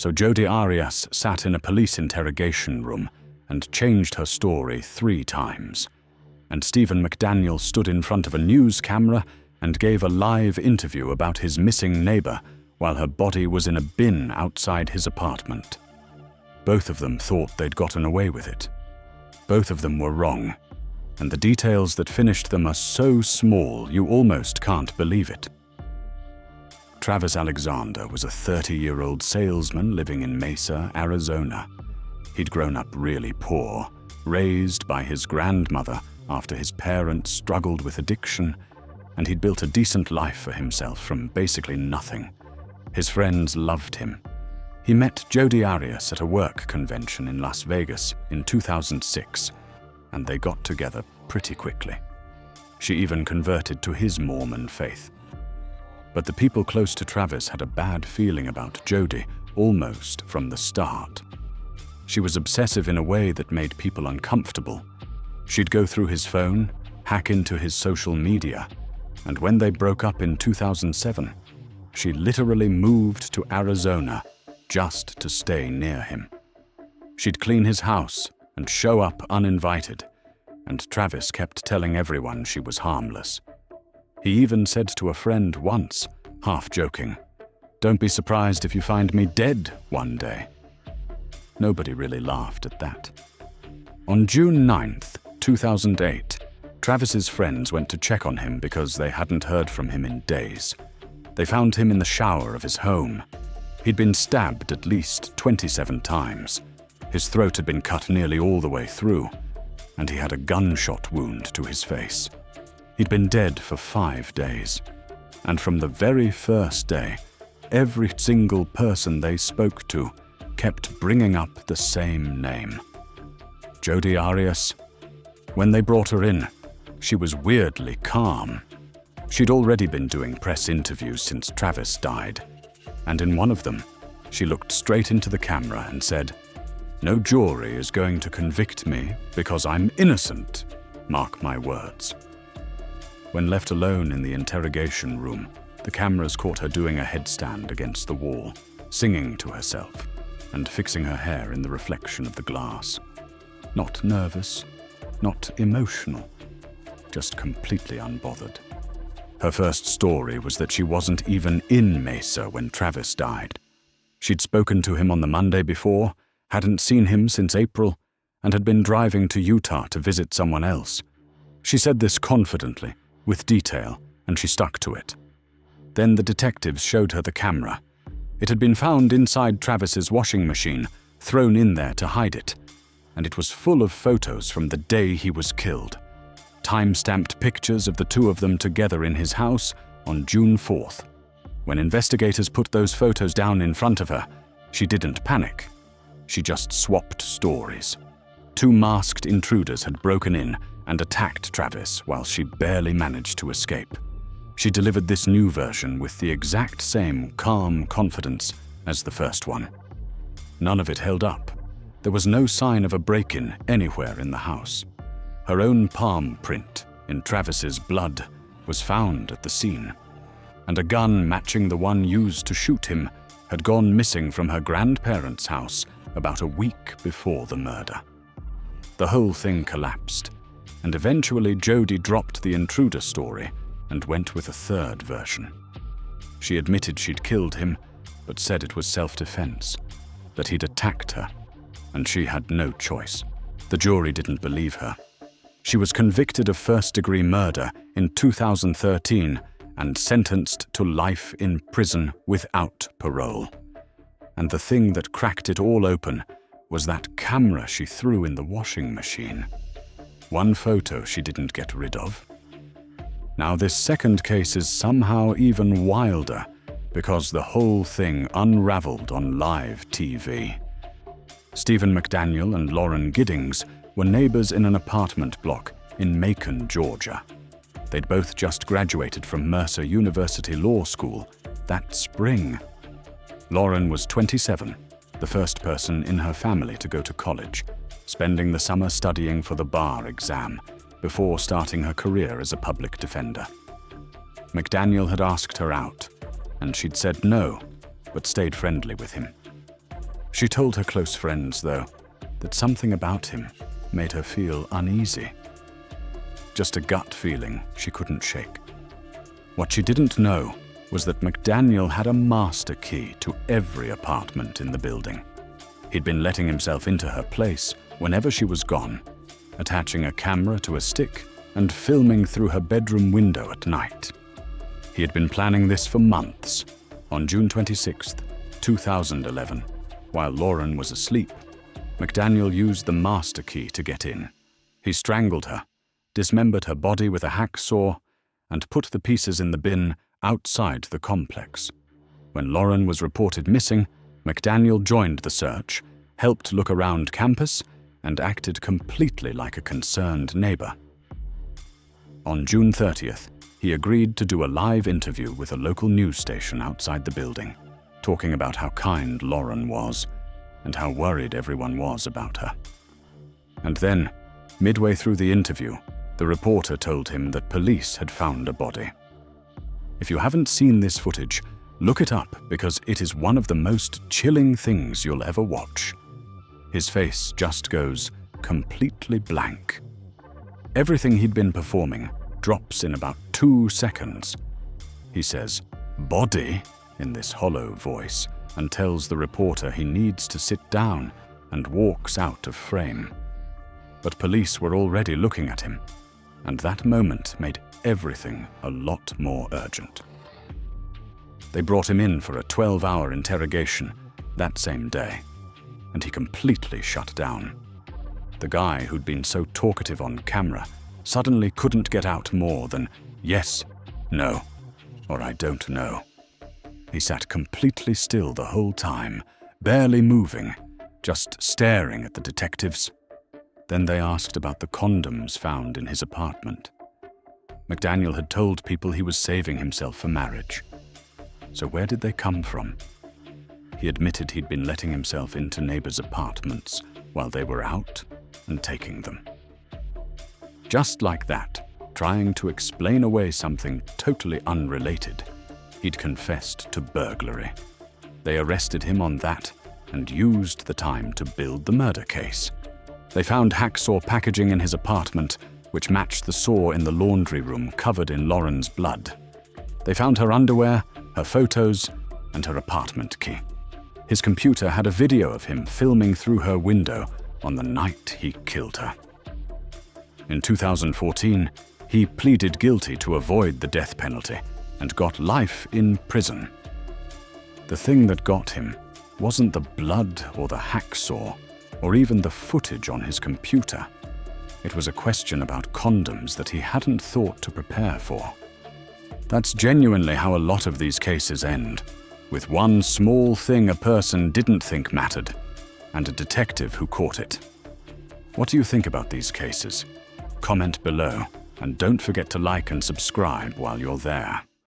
So Jodi Arias sat in a police interrogation room and changed her story 3 times. And Stephen McDaniel stood in front of a news camera and gave a live interview about his missing neighbor while her body was in a bin outside his apartment. Both of them thought they'd gotten away with it. Both of them were wrong, and the details that finished them are so small you almost can't believe it. Travis Alexander was a 30-year-old salesman living in Mesa, Arizona. He'd grown up really poor, raised by his grandmother after his parents struggled with addiction, and he'd built a decent life for himself from basically nothing. His friends loved him. He met Jodi Arias at a work convention in Las Vegas in 2006, and they got together pretty quickly. She even converted to his Mormon faith. But the people close to Travis had a bad feeling about Jodi almost from the start. She was obsessive in a way that made people uncomfortable. She'd go through his phone, hack into his social media, and when they broke up in 2007, she literally moved to Arizona just to stay near him. She'd clean his house and show up uninvited, and Travis kept telling everyone she was harmless. He even said to a friend once, half joking, "Don't be surprised if you find me dead one day." Nobody really laughed at that. On June 9th, 2008, Travis's friends went to check on him because they hadn't heard from him in days. They found him in the shower of his home. He'd been stabbed at least 27 times. His throat had been cut nearly all the way through, and he had a gunshot wound to his face. He'd been dead for 5 days, and from the very first day, every single person they spoke to kept bringing up the same name. Jodi Arias. When they brought her in, she was weirdly calm. She'd already been doing press interviews since Travis died, and in one of them, she looked straight into the camera and said, "No jury is going to convict me because I'm innocent, mark my words." When left alone in the interrogation room, the cameras caught her doing a headstand against the wall, singing to herself, and fixing her hair in the reflection of the glass. Not nervous, not emotional, just completely unbothered. Her first story was that she wasn't even in Mesa when Travis died. She'd spoken to him on the Monday before, hadn't seen him since April, and had been driving to Utah to visit someone else. She said this confidently, with detail, and she stuck to it. Then the detectives showed her the camera. It had been found inside Travis's washing machine, thrown in there to hide it, and it was full of photos from the day he was killed. Time-stamped pictures of the two of them together in his house on June 4th. When investigators put those photos down in front of her, she didn't panic. She just swapped stories. 2 masked intruders had broken in and attacked Travis while she barely managed to escape. She delivered this new version with the exact same calm confidence as the first one. None of it held up. There was no sign of a break-in anywhere in the house. Her own palm print in Travis's blood was found at the scene, and a gun matching the one used to shoot him had gone missing from her grandparents' house about a week before the murder. The whole thing collapsed, and eventually Jodi dropped the intruder story and went with a third version. She admitted she'd killed him, but said it was self-defense, that he'd attacked her, and she had no choice. The jury didn't believe her. She was convicted of first-degree murder in 2013 and sentenced to life in prison without parole. And the thing that cracked it all open was that camera she threw in the washing machine. One photo she didn't get rid of. Now this second case is somehow even wilder because the whole thing unraveled on live TV. Stephen McDaniel and Lauren Giddings were neighbors in an apartment block in Macon, Georgia. They'd both just graduated from Mercer University Law School that spring. Lauren was 27, the first person in her family to go to college, spending the summer studying for the bar exam before starting her career as a public defender. McDaniel had asked her out, and she'd said no, but stayed friendly with him. She told her close friends, though, that something about him made her feel uneasy. Just a gut feeling she couldn't shake. What she didn't know was that McDaniel had a master key to every apartment in the building. He'd been letting himself into her place whenever she was gone, attaching a camera to a stick and filming through her bedroom window at night. He had been planning this for months. On June 26, 2011, while Lauren was asleep, McDaniel used the master key to get in. He strangled her, dismembered her body with a hacksaw, and put the pieces in the bin outside the complex. When Lauren was reported missing, McDaniel joined the search, helped look around campus, and acted completely like a concerned neighbor. On June 30th, he agreed to do a live interview with a local news station outside the building, talking about how kind Lauren was and how worried everyone was about her. And then, midway through the interview, the reporter told him that police had found a body. If you haven't seen this footage, look it up because it is one of the most chilling things you'll ever watch. His face just goes completely blank. Everything he'd been performing drops in about 2 seconds. He says, "Body," in this hollow voice, and tells the reporter he needs to sit down and walks out of frame. But police were already looking at him, and that moment made everything a lot more urgent. They brought him in for a 12-hour interrogation that same day, and he completely shut down. The guy who'd been so talkative on camera suddenly couldn't get out more than yes, no, or I don't know. He sat completely still the whole time, barely moving, just staring at the detectives. Then they asked about the condoms found in his apartment. McDaniel had told people he was saving himself for marriage. So where did they come from? He admitted he'd been letting himself into neighbors' apartments while they were out and taking them. Just like that, trying to explain away something totally unrelated, he'd confessed to burglary. They arrested him on that and used the time to build the murder case. They found hacksaw packaging in his apartment, which matched the saw in the laundry room covered in Lauren's blood. They found her underwear, her photos, and her apartment key. His computer had a video of him filming through her window on the night he killed her. In 2014, he pleaded guilty to avoid the death penalty and got life in prison. The thing that got him wasn't the blood or the hacksaw or even the footage on his computer. It was a question about condoms that he hadn't thought to prepare for. That's genuinely how a lot of these cases end, with one small thing a person didn't think mattered, and a detective who caught it. What do you think about these cases? Comment below, and don't forget to like and subscribe while you're there.